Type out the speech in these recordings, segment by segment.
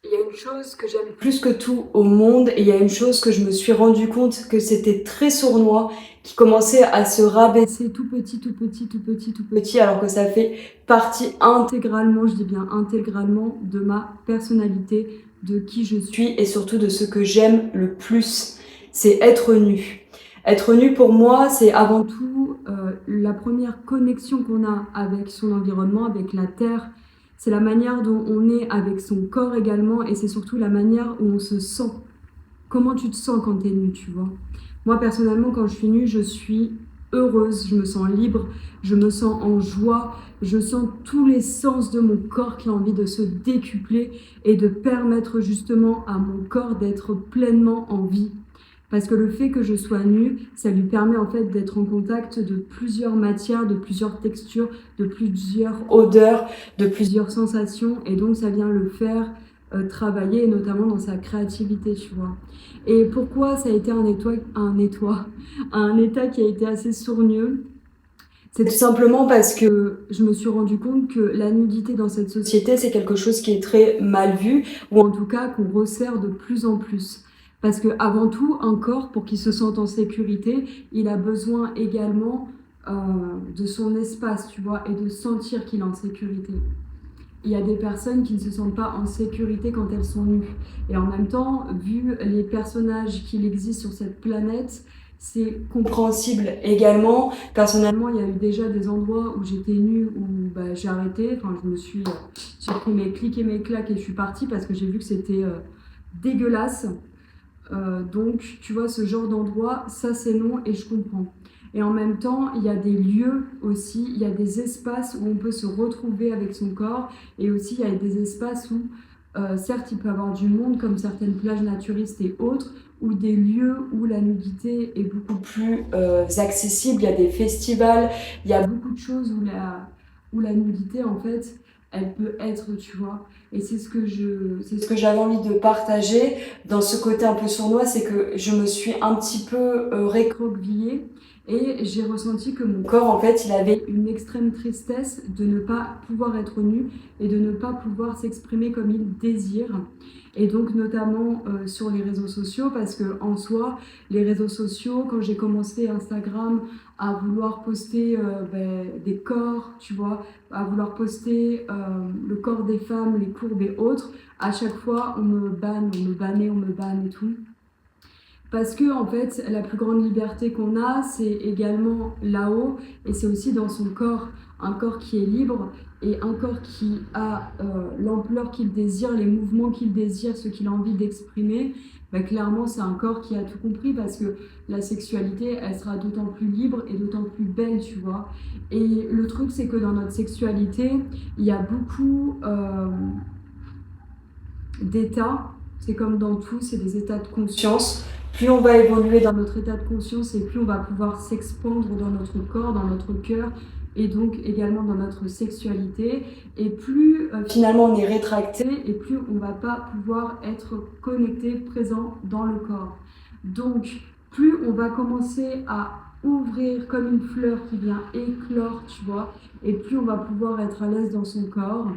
Il y a une chose que j'aime plus que tout au monde et il y a une chose que je me suis rendu compte que c'était très sournois, qui commençait à se rabaisser tout petit, tout petit, tout petit, tout petit, alors que ça fait partie intégralement, je dis bien intégralement, de ma personnalité, de qui je suis et surtout de ce que j'aime le plus, c'est être nu. Être nu pour moi, c'est avant tout la première connexion qu'on a avec son environnement, avec la terre. C'est la manière dont on est avec son corps également et c'est surtout la manière où on se sent. Comment tu te sens quand tu es nue, tu vois. Moi, personnellement, quand je suis nue, je suis heureuse, je me sens libre, je me sens en joie, je sens tous les sens de mon corps qui a envie de se décupler et de permettre justement à mon corps d'être pleinement en vie. Parce que le fait que je sois nue, ça lui permet en fait d'être en contact de plusieurs matières, de plusieurs textures, de plusieurs odeurs, de plusieurs sensations. Et donc ça vient le faire travailler, notamment dans sa créativité, tu vois. Et pourquoi ça a été un état qui a été assez sournieux? C'est tout simplement parce que je me suis rendu compte que la nudité dans cette société, c'est quelque chose qui est très mal vu, ou en tout cas qu'on resserre de plus en plus. Parce que avant tout, un corps, pour qu'il se sente en sécurité, il a besoin également de son espace, tu vois, et de sentir qu'il est en sécurité. Il y a des personnes qui ne se sentent pas en sécurité quand elles sont nues. Et en même temps, vu les personnages qu'il existe sur cette planète, c'est compréhensible également. Personnellement, il y a eu déjà des endroits où j'étais nue, où j'ai arrêté. Enfin, j'ai pris mes clics et mes claques et je suis partie parce que j'ai vu que c'était dégueulasse. Donc, tu vois, ce genre d'endroit, ça c'est non et je comprends. Et en même temps, il y a des lieux aussi, il y a des espaces où on peut se retrouver avec son corps et aussi il y a des espaces où, certes, il peut y avoir du monde comme certaines plages naturistes et autres, ou des lieux où la nudité est beaucoup plus accessible. Il y a des festivals, il y a beaucoup de choses où la nudité, en fait, elle peut être, tu vois. Et c'est ce que j'avais envie de partager dans ce côté un peu sournois, c'est que je me suis un petit peu récroquevillée et j'ai ressenti que mon corps, en fait, il avait une extrême tristesse de ne pas pouvoir être nu et de ne pas pouvoir s'exprimer comme il désire. Et donc notamment sur les réseaux sociaux, parce que en soi, les réseaux sociaux, quand j'ai commencé Instagram à vouloir poster des corps, tu vois, à vouloir poster le corps des femmes, les courbes et autres, à chaque fois on me banne, on me banne et tout. Parce que en fait, la plus grande liberté qu'on a, c'est également là-haut et c'est aussi dans son corps. Un corps qui est libre et un corps qui a l'ampleur qu'il désire, les mouvements qu'il désire, ce qu'il a envie d'exprimer. Clairement, c'est un corps qui a tout compris parce que la sexualité, elle sera d'autant plus libre et d'autant plus belle, tu vois. Et le truc, c'est que dans notre sexualité, il y a beaucoup d'états. C'est comme dans tout, c'est des états de conscience. Plus on va évoluer dans notre état de conscience et plus on va pouvoir s'expandre dans notre corps, dans notre cœur et donc également dans notre sexualité. Et plus finalement on est rétracté et plus on va pas pouvoir être connecté, présent dans le corps. Donc plus on va commencer à ouvrir comme une fleur qui vient éclore, tu vois, et plus on va pouvoir être à l'aise dans son corps.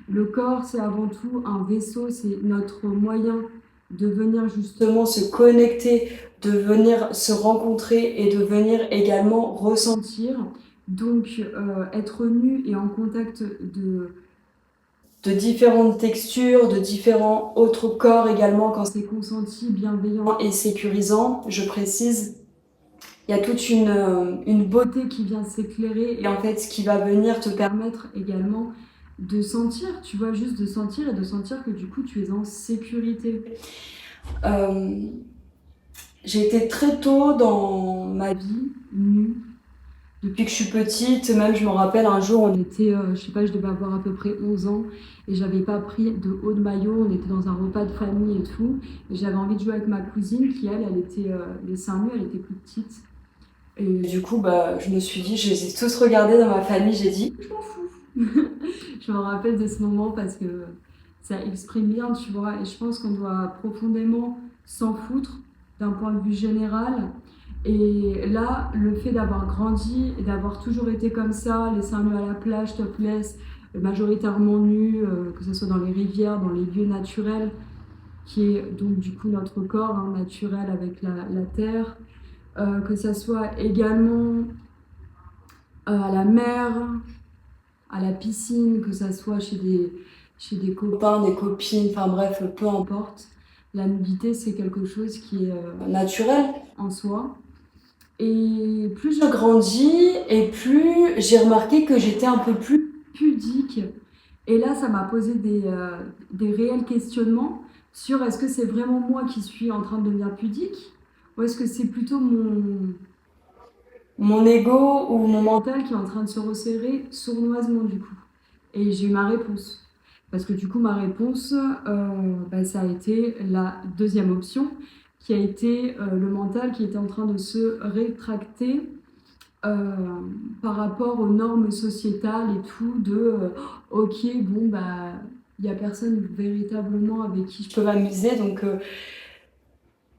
Le corps, c'est avant tout un vaisseau, c'est notre moyen de venir justement se connecter, de venir se rencontrer et de venir également ressentir. Donc, être nu et en contact de différentes textures, de différents autres corps également quand c'est consenti, bienveillant et sécurisant, je précise. Il y a toute une beauté qui vient s'éclairer et en fait ce qui va venir te permettre également de sentir, tu vois, juste de sentir et de sentir que du coup tu es en sécurité. J'ai été très tôt dans ma vie nue. Depuis que je suis petite, même je me rappelle un jour on était, je sais pas, je devais avoir à peu près 11 ans et j'avais pas pris de haut de maillot, on était dans un repas de famille et tout. Et j'avais envie de jouer avec ma cousine qui elle était les seins nus, elle était plus petite. Et du coup, je me suis dit, je les ai tous regardés dans ma famille, j'ai dit, je m'en fous. Je me rappelle de ce moment parce que ça exprime bien, tu vois, et je pense qu'on doit profondément s'en foutre d'un point de vue général. Et là, le fait d'avoir grandi et d'avoir toujours été comme ça, les seins nus à la plage, topless, majoritairement nus, que ce soit dans les rivières, dans les lieux naturels, qui est donc du coup notre corps hein, naturel avec la terre, que ça soit également à la mer, à la piscine, que ça soit chez des copains, des copines, enfin bref, peu importe. La nudité, c'est quelque chose qui est naturel en soi. Et plus je grandis, et plus j'ai remarqué que j'étais un peu plus pudique. Et là, ça m'a posé des réels questionnements sur est-ce que c'est vraiment moi qui suis en train de devenir pudique ou est-ce que c'est plutôt mon ego ou mon mental qui est en train de se resserrer sournoisement du coup. Et j'ai eu ma réponse. Parce que du coup, ma réponse, ça a été la deuxième option, qui a été le mental qui était en train de se rétracter euh, par rapport aux normes sociétales et tout, ok, bon, bah, il n'y a personne véritablement avec qui je peux m'amuser, donc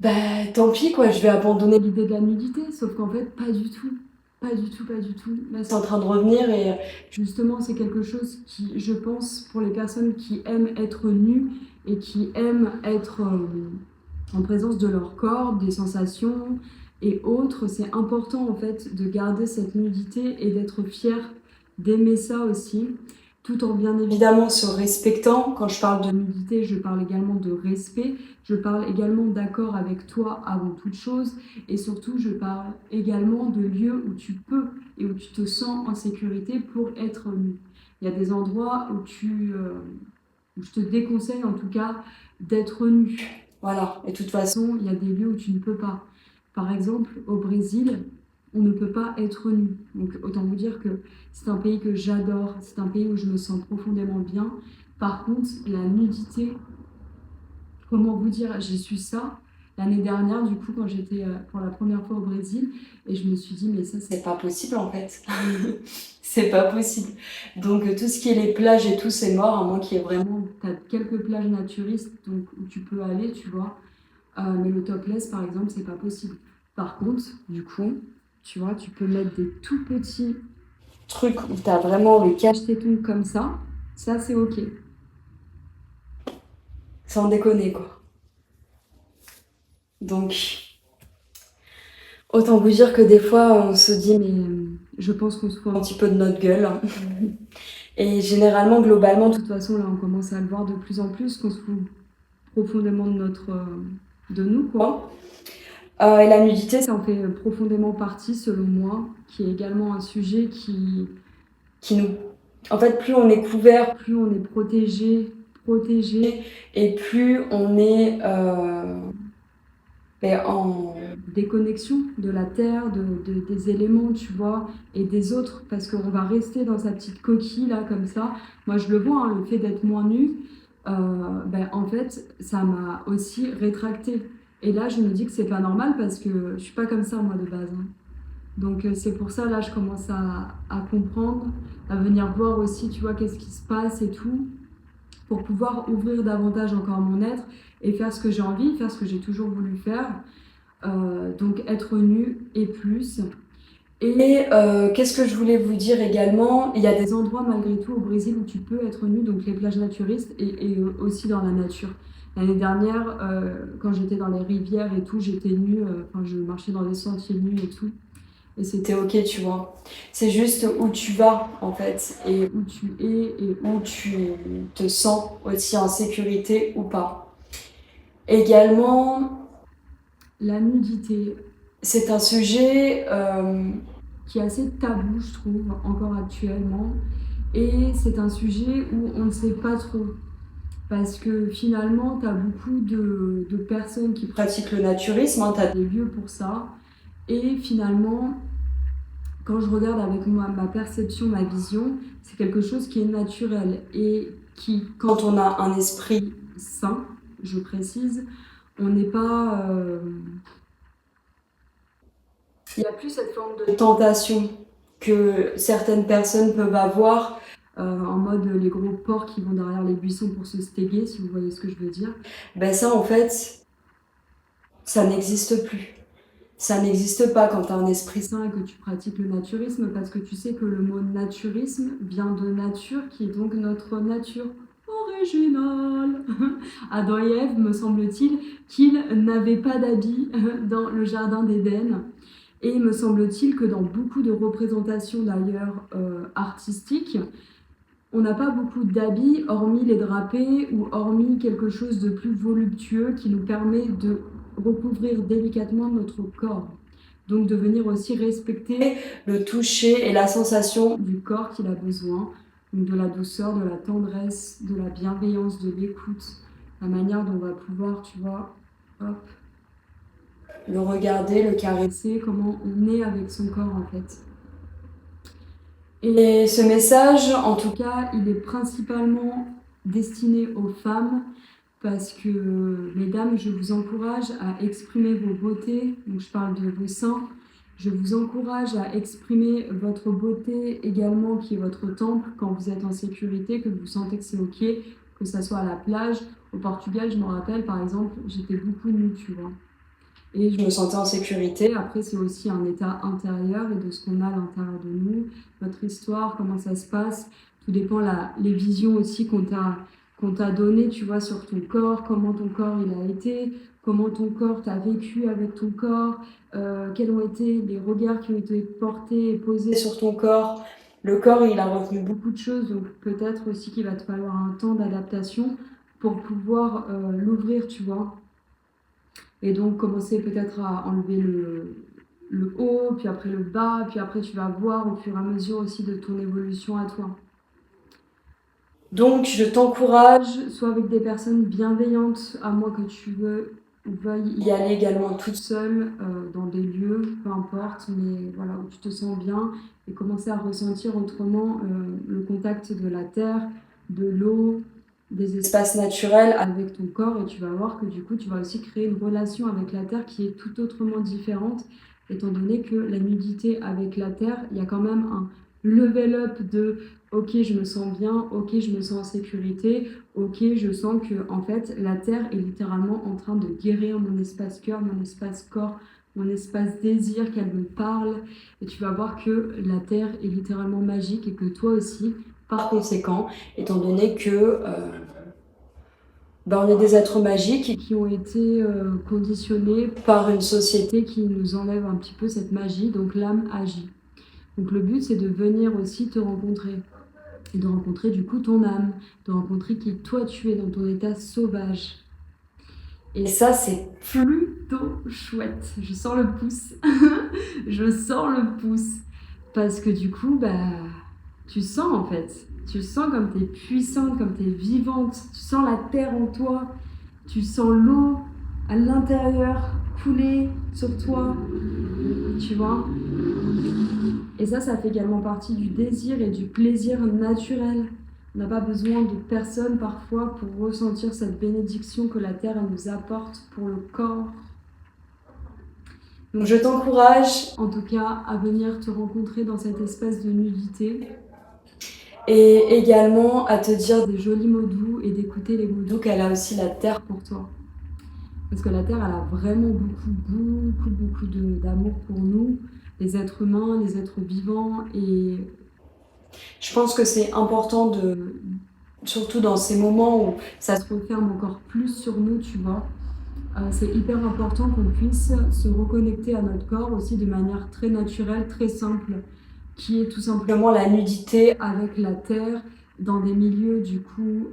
bah, tant pis, quoi, je vais abandonner l'idée de la nudité, sauf qu'en fait, pas du tout. Pas du tout, pas du tout. Là, c'est en train de revenir et justement, c'est quelque chose qui, je pense, pour les personnes qui aiment être nues et qui aiment être en présence de leur corps, des sensations et autres, c'est important en fait de garder cette nudité et d'être fier d'aimer ça aussi, tout en bien évidemment se respectant. Quand je parle de nudité, je parle également de respect, je parle également d'accord avec toi avant toute chose et surtout je parle également de lieux où tu peux et où tu te sens en sécurité pour être nu. Il y a des endroits où je te déconseille en tout cas d'être nu. Voilà, et de toute façon, il y a des lieux où tu ne peux pas. Par exemple, au Brésil, on ne peut pas être nu. Donc autant vous dire que c'est un pays que j'adore, c'est un pays où je me sens profondément bien. Par contre, la nudité, comment vous dire, j'ai su ça l'année dernière, du coup, quand j'étais pour la première fois au Brésil, et je me suis dit, mais ça, c'est pas possible en fait. C'est pas possible. Donc, tout ce qui est les plages et tout, c'est mort, à moins qu'il y ait vraiment. T'as quelques plages naturistes donc, où tu peux aller, tu vois. Mais le topless, par exemple, c'est pas possible. Par contre, du coup, tu vois, tu peux mettre des tout petits trucs où t'as vraiment les cache-tétons comme ça. Ça, c'est ok. Sans déconner, quoi. Donc, autant vous dire que des fois, on se dit, mais je pense qu'on se fout un petit peu de notre gueule. Et généralement, globalement, de toute façon, là, on commence à le voir de plus en plus, qu'on se fout profondément de nous, quoi. Et la nudité, ça en fait profondément partie, selon moi, qui est également un sujet qui nous... En fait, plus on est couvert, plus on est protégé, et plus on est en déconnexion de la terre, des éléments, tu vois, et des autres, parce qu'on va rester dans sa petite coquille, là, comme ça. Moi, je le vois, hein, le fait d'être moins nue, en fait, ça m'a aussi rétractée. Et là, je me dis que c'est pas normal parce que je suis pas comme ça, moi, de base. Hein. Donc, c'est pour ça, là, je commence à comprendre, à venir voir aussi, tu vois, qu'est-ce qui se passe et tout, pour pouvoir ouvrir davantage encore mon être et faire ce que j'ai envie, faire ce que j'ai toujours voulu faire. Donc être nue et plus. Et qu'est-ce que je voulais vous dire également? Il y a des endroits malgré tout au Brésil où tu peux être nu, donc les plages naturistes et aussi dans la nature. L'année dernière, quand j'étais dans les rivières et tout, j'étais nue, je marchais dans des sentiers nus et tout. Et c'était ok, tu vois. C'est juste où tu vas, en fait, et où tu es, et où tu te sens aussi en sécurité ou pas. Également, la nudité, c'est un sujet qui est assez tabou, je trouve, encore actuellement. Et c'est un sujet où on ne sait pas trop. Parce que finalement, tu as beaucoup de personnes qui pratiquent le naturisme, hein, tu as des lieux pour ça. Et finalement, quand je regarde avec moi, ma perception, ma vision, c'est quelque chose qui est naturel et qui, quand on a un esprit sain, je précise, on n'est pas... Il n'y a plus cette forme de tentation que certaines personnes peuvent avoir en mode les gros porcs qui vont derrière les buissons pour se stéguer, si vous voyez ce que je veux dire. Ben ça, en fait, ça n'existe plus. Ça n'existe pas quand tu as un esprit sain et que tu pratiques le naturisme, parce que tu sais que le mot naturisme vient de nature, qui est donc notre nature originale. Adam et Ève, me semble-t-il, qu'ils n'avaient pas d'habits dans le jardin d'Éden. Et il me semble-t-il que dans beaucoup de représentations d'ailleurs artistiques, on n'a pas beaucoup d'habits, hormis les drapés ou hormis quelque chose de plus voluptueux qui nous permet de recouvrir délicatement notre corps. Donc de venir aussi respecter le toucher et la sensation du corps qu'il a besoin. Donc de la douceur, de la tendresse, de la bienveillance, de l'écoute. La manière dont on va pouvoir, tu vois, hop, le regarder, le caresser, comment on est avec son corps en fait. Et ce message, en tout cas, il est principalement destiné aux femmes parce que, mesdames, je vous encourage à exprimer vos beautés. Donc, je parle de vos seins. Je vous encourage à exprimer votre beauté également, qui est votre temple, quand vous êtes en sécurité, que vous sentez que c'est OK, que ça soit à la plage. Au Portugal, je me rappelle, par exemple, j'étais beaucoup nue, tu vois. Et je me sentais en sécurité. Après, c'est aussi un état intérieur et de ce qu'on a à l'intérieur de nous, notre histoire, comment ça se passe. Tout dépend les visions aussi qu'on t'a données, tu vois, sur ton corps, comment ton corps il a été, comment ton corps t'a vécu avec ton corps, quels ont été les regards qui ont été portés et posés sur ton corps. Le corps, il a retenu beaucoup de choses, donc peut-être aussi qu'il va te falloir un temps d'adaptation pour pouvoir l'ouvrir, tu vois. Et donc commencer peut-être à enlever le haut, puis après le bas, puis après tu vas voir au fur et à mesure aussi de ton évolution à toi. Donc je t'encourage, soit avec des personnes bienveillantes, à moins que tu veuilles y aller également toute seule dans des lieux, peu importe, mais voilà, où tu te sens bien, et commencer à ressentir autrement le contact de la terre, de l'eau, des espaces naturels avec ton corps, et tu vas voir que du coup tu vas aussi créer une relation avec la terre qui est tout autrement différente, étant donné que la nudité avec la terre, il y a quand même un level up de ok, je me sens bien, ok, je me sens en sécurité, ok, je sens que en fait la terre est littéralement en train de guérir mon espace cœur, mon espace corps, mon espace désir, qu'elle me parle, et tu vas voir que la terre est littéralement magique et que toi aussi, par conséquent, étant donné que on est des êtres magiques qui ont été conditionnés par une société qui nous enlève un petit peu cette magie, donc l'âme agit. Donc le but c'est de venir aussi te rencontrer. Et de rencontrer du coup ton âme, de rencontrer qui toi tu es dans ton état sauvage. Et ça c'est plutôt chouette. Je sens le pouce. Je sens le pouce. Parce que du coup, tu sens en fait. Tu sens comme tu es puissante, comme tu es vivante. Tu sens la terre en toi. Tu sens l'eau à l'intérieur couler sur toi. Tu vois ? Et ça fait également partie du désir et du plaisir naturel. On n'a pas besoin de personne parfois pour ressentir cette bénédiction que la terre elle nous apporte pour le corps. Donc je t'encourage en tout cas à venir te rencontrer dans cette espèce de nudité. Et également à te dire des jolis mots doux et d'écouter les mots doux qu'elle a aussi la terre pour toi. Parce que la terre elle a vraiment beaucoup d'amour pour nous. Les êtres humains, les êtres vivants, et je pense que c'est important surtout dans ces moments où ça se referme encore plus sur nous, tu vois, c'est hyper important qu'on puisse se reconnecter à notre corps aussi de manière très naturelle, très simple, qui est tout simplement la nudité avec la terre dans des milieux du coup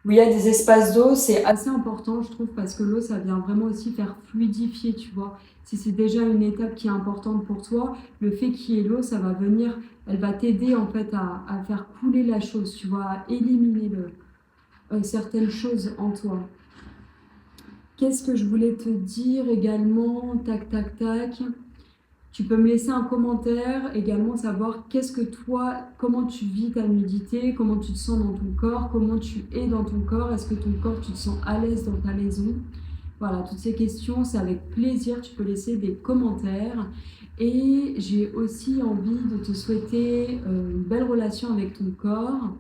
où il y a des espaces d'eau. C'est assez important je trouve parce que l'eau ça vient vraiment aussi faire fluidifier, tu vois. Si c'est déjà une étape qui est importante pour toi, le fait qu'il y ait l'eau, ça va venir, elle va t'aider en fait à faire couler la chose, tu vois, à éliminer certaines choses en toi. Qu'est-ce que je voulais te dire également? Tac, tac, tac. Tu peux me laisser un commentaire, également savoir qu'est-ce que toi, comment tu vis ta nudité, comment tu te sens dans ton corps, comment tu es dans ton corps, est-ce que ton corps, tu te sens à l'aise dans ta maison? Voilà, toutes ces questions, c'est avec plaisir, tu peux laisser des commentaires. Et j'ai aussi envie de te souhaiter une belle relation avec ton corps,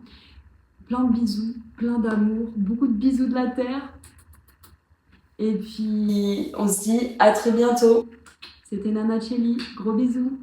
plein de bisous, plein d'amour, beaucoup de bisous de la terre. Et puis, on se dit à très bientôt. C'était Nana Chelly. Gros bisous.